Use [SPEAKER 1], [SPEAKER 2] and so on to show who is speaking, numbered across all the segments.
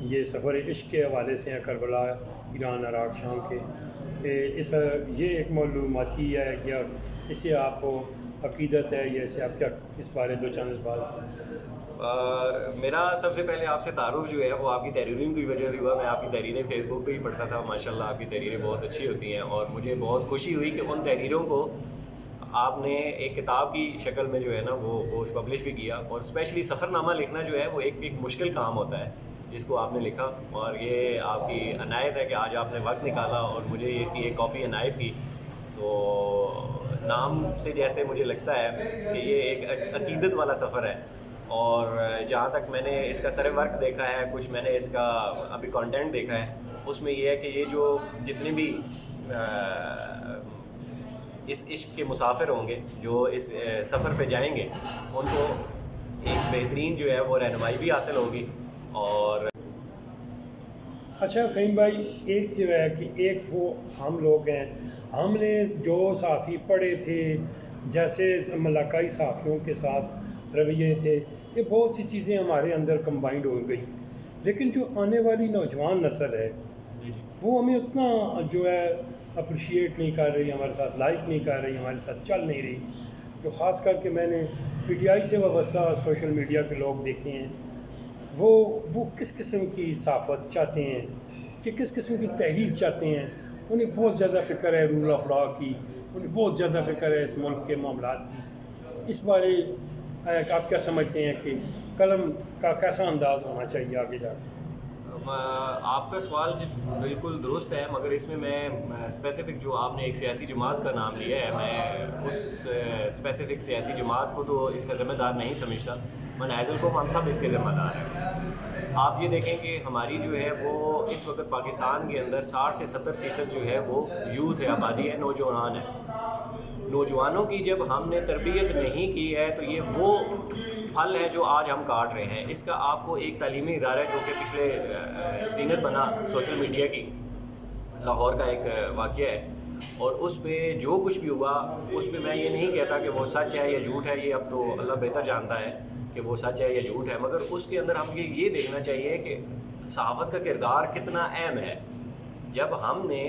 [SPEAKER 1] یہ سفر عشق کے حوالے سے ہیں، کربلا، ایران، عراق، شام کے، یہ ایک معلوماتی ہے یا اس سے آپ کو عقیدت ہے یا اسے آپ کیا اس بارے دو چند الفاظ؟
[SPEAKER 2] میرا سب سے پہلے آپ سے تعارف جو ہے وہ آپ کی تحریروں کی وجہ سے ہوا. میں آپ کی تحریریں فیس بک پہ ہی پڑھتا تھا. ماشاءاللہ آپ کی تحریریں بہت اچھی ہوتی ہیں اور مجھے بہت خوشی ہوئی کہ ان تحریروں کو آپ نے ایک کتاب کی شکل میں جو ہے نا وہ پبلش بھی کیا. اور اسپیشلی سفر نامہ لکھنا جو ہے وہ ایک مشکل کام ہوتا ہے جس کو آپ نے لکھا, اور یہ آپ کی عنایت ہے کہ آج آپ نے وقت نکالا اور مجھے اس کی ایک کاپی عنایت کی. تو نام سے جیسے مجھے لگتا ہے کہ یہ ایک عقیدت والا سفر ہے, اور جہاں تک میں نے اس کا سر ورک دیکھا ہے, کچھ میں نے اس کا ابھی کانٹینٹ دیکھا ہے, اس میں یہ ہے کہ یہ جو جتنے بھی اس عشق کے مسافر ہوں گے جو اس سفر پہ جائیں گے, ان کو ایک بہترین جو ہے وہ رہنمائی بھی حاصل ہوگی. اور
[SPEAKER 1] اچھا فہیم بھائی, ایک جو ہے کہ ایک وہ ہم لوگ ہیں, ہم نے جو صحافی پڑھے تھے, جیسے ملاقائی صحافیوں کے ساتھ رویے تھے, یہ بہت سی چیزیں ہمارے اندر کمبائنڈ ہو گئی, لیکن جو آنے والی نوجوان نسل ہے وہ ہمیں اتنا جو ہے اپریشیٹ نہیں کر رہی, ہمارے ساتھ لائک نہیں کر رہی, ہمارے ساتھ چل نہیں رہی. جو خاص کر کے میں نے پی ٹی آئی سے وابستہ سوشل میڈیا کے لوگ دیکھے ہیں, وہ کس قسم کی صحافت چاہتے ہیں, کہ کس قسم کی تحریر چاہتے ہیں. انہیں بہت زیادہ فکر ہے رول آف لا کی, انہیں بہت زیادہ فکر ہے اس ملک کے معاملات کی. اس بارے آپ کیا سمجھتے ہیں کہ قلم کا کیسا انداز ہونا چاہیے آگے جا کے؟
[SPEAKER 2] آپ کا سوال بالکل درست ہے, مگر اس میں اسپیسیفک جو آپ نے ایک سیاسی جماعت کا نام لیا ہے, میں اس اسپیسیفک سیاسی جماعت کو تو اس کا ذمہ دار نہیں سمجھتا. منحازل کو ہم سب اس کے ذمہ دار ہیں. آپ یہ دیکھیں کہ ہماری جو ہے وہ اس وقت پاکستان کے اندر 60 سے 70% جو ہے وہ یوتھ ہے, آبادی ہے, نوجوان ہے. نوجوانوں کی جب ہم نے تربیت نہیں کی ہے تو یہ وہ پھل ہے جو آج ہم کاٹ رہے ہیں. اس کا آپ کو ایک تعلیمی ادارہ جو کہ پچھلے زینت بنا سوشل میڈیا کی, لاہور کا ایک واقعہ ہے, اور اس پہ جو کچھ بھی ہوا اس پہ میں یہ نہیں کہتا کہ وہ سچ ہے یا جھوٹ ہے, یہ اب تو اللہ بہتر جانتا ہے کہ وہ سچ ہے یا جھوٹ ہے, مگر اس کے اندر ہم یہ دیکھنا چاہیے کہ صحافت کا کردار کتنا اہم ہے. جب ہم نے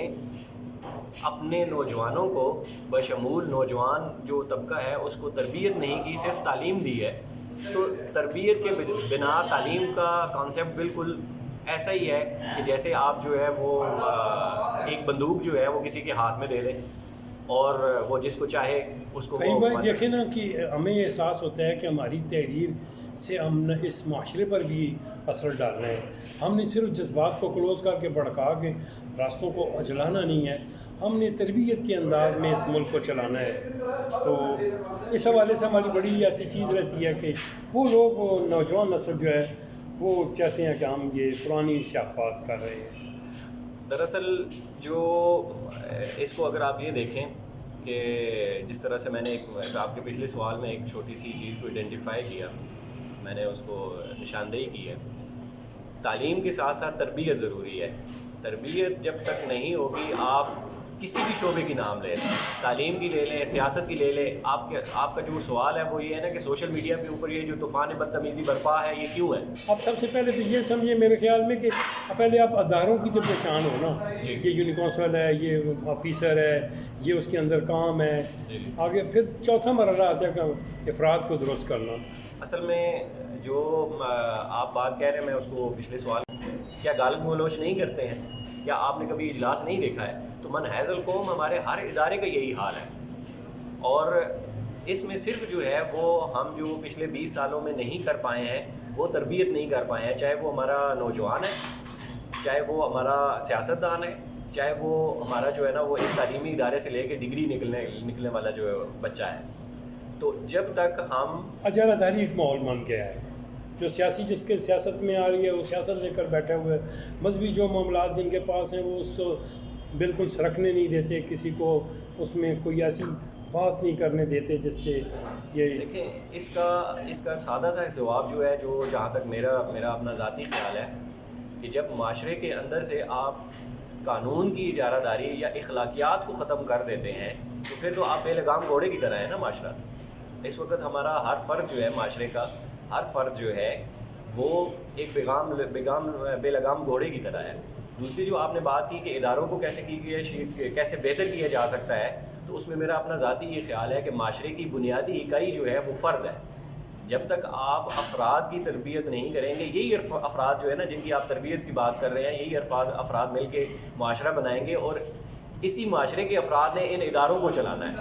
[SPEAKER 2] اپنے نوجوانوں کو بشمول نوجوان جو طبقہ ہے اس کو تربیت نہیں کی, صرف تعلیم دی ہے, تو تربیت کے بنا تعلیم کا کانسیپٹ بالکل ایسا ہی ہے کہ جیسے آپ جو ہے وہ ایک بندوق جو ہے وہ کسی کے ہاتھ میں دے دیں اور وہ جس کو چاہے اس کو.
[SPEAKER 1] بھائی دیکھیں نا کہ ہمیں یہ احساس ہوتا ہے کہ ہماری تحریر سے ہم نے اس معاشرے پر بھی اثر ڈالنا ہے. ہم نے صرف جذبات کو کلوز کر کے بھڑکا کے راستوں کو اجلانا نہیں ہے, ہم نے تربیت کے انداز میں اس ملک کو چلانا ہے. تو اس حوالے سے ہماری بڑی ایسی چیز رہتی ہے کہ وہ لوگ نوجوان نسل جو ہے وہ چاہتے ہیں کہ ہم یہ پرانی سیاحت کر رہے ہیں.
[SPEAKER 2] دراصل جو اس کو اگر آپ یہ دیکھیں کہ جس طرح سے میں نے آپ کے پچھلے سوال میں ایک چھوٹی سی چیز کو آئیڈینٹیفائی کیا, میں نے اس کو نشاندہی کی ہے. تعلیم کے ساتھ ساتھ تربیت ضروری ہے. تربیت جب تک نہیں ہوگی, آپ کسی بھی شعبے کی نام لے لیں, تعلیم کی لے لیں, سیاست کی لے لیں, آپ کا جو سوال ہے وہ یہ ہے نا کہ سوشل میڈیا کے اوپر یہ جو طوفان بدتمیزی برپا ہے یہ کیوں ہے؟
[SPEAKER 1] اب سب سے پہلے تو یہ سمجھیے میرے خیال میں کہ پہلے آپ اداروں کی جو پہچان ہو نا, یہ یونیکونسل ہے, یہ آفیسر ہے, یہ اس کے اندر کام ہے, آگے پھر چوتھا مرحلہ آتا ہے کہ افراد کو درست کرنا.
[SPEAKER 2] اصل میں جو آپ بات کہہ رہے ہیں, میں اس کو پچھلے سوال, کیا گالت گلوچ نہیں کرتے ہیں؟ کیا آپ نے کبھی اجلاس نہیں دیکھا ہے؟ تو منحاز القوم ہمارے ہر ادارے کا یہی حال ہے, اور اس میں صرف جو ہے وہ ہم جو پچھلے 20 سالوں میں نہیں کر پائے ہیں وہ تربیت نہیں کر پائے ہیں, چاہے وہ ہمارا نوجوان ہے, چاہے وہ ہمارا سیاستدان ہے, چاہے وہ ہمارا جو ہے نا وہ ایک تعلیمی ادارے سے لے کے ڈگری نکلنے والا جو بچہ ہے. تو جب تک ہم
[SPEAKER 1] اجارہ داری ایک ماحول بن گیا ہے, جو سیاسی جس کے سیاست میں آ رہی ہے وہ سیاست لے کر بیٹھے ہوئے, مذہبی جو معاملات جن کے پاس ہیں وہ اس کو بالکل سرکنے نہیں دیتے, کسی کو اس میں کوئی ایسی بات نہیں کرنے دیتے جس سے یہ.
[SPEAKER 2] دیکھیں اس کا سادہ سا جواب جو ہے, جو جہاں تک میرا اپنا ذاتی خیال ہے کہ جب معاشرے کے اندر سے آپ قانون کی اجارہ داری یا اخلاقیات کو ختم کر دیتے ہیں تو پھر تو آپ بے لگام گھوڑے کی طرح ہے نا معاشرہ. اس وقت ہمارا ہر فرد جو ہے معاشرے کا, ہر فرد جو ہے وہ ایک بے لگام گھوڑے کی طرح ہے. دوسری جو آپ نے بات کی کہ اداروں کو کیسے بہتر کیا جا سکتا ہے، تو اس میں میرا اپنا ذاتی یہ خیال ہے کہ معاشرے کی بنیادی اکائی جو ہے وہ فرد ہے. جب تک آپ افراد کی تربیت نہیں کریں گے، یہی افراد جو ہے نا جن کی آپ تربیت کی بات کر رہے ہیں، یہی افراد مل کے معاشرہ بنائیں گے، اور اسی معاشرے کے افراد نے ان اداروں کو چلانا ہے.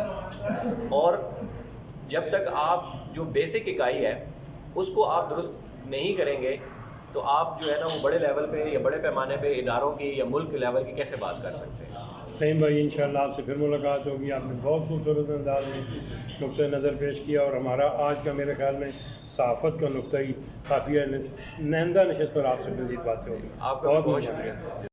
[SPEAKER 2] اور جب تک آپ جو بیسک اکائی ہے اس کو آپ درست نہیں کریں گے تو آپ جو ہے نا وہ بڑے لیول پہ یا بڑے پیمانے پہ اداروں کی یا ملک لیول کی کیسے بات کر سکتے ہیں.
[SPEAKER 1] فہیم بھائی انشاءاللہ آپ سے پھر ملاقات ہوگی. آپ نے بہت خوبصورت انداز میں نقطۂ نظر پیش کیا، اور ہمارا آج کا میرے خیال میں صحافت کا نقطہ ہی کافی ہے. نہندہ نشست پر آپ سے مزید باتیں ہوگی.
[SPEAKER 2] آپ کا بہت شکریہ.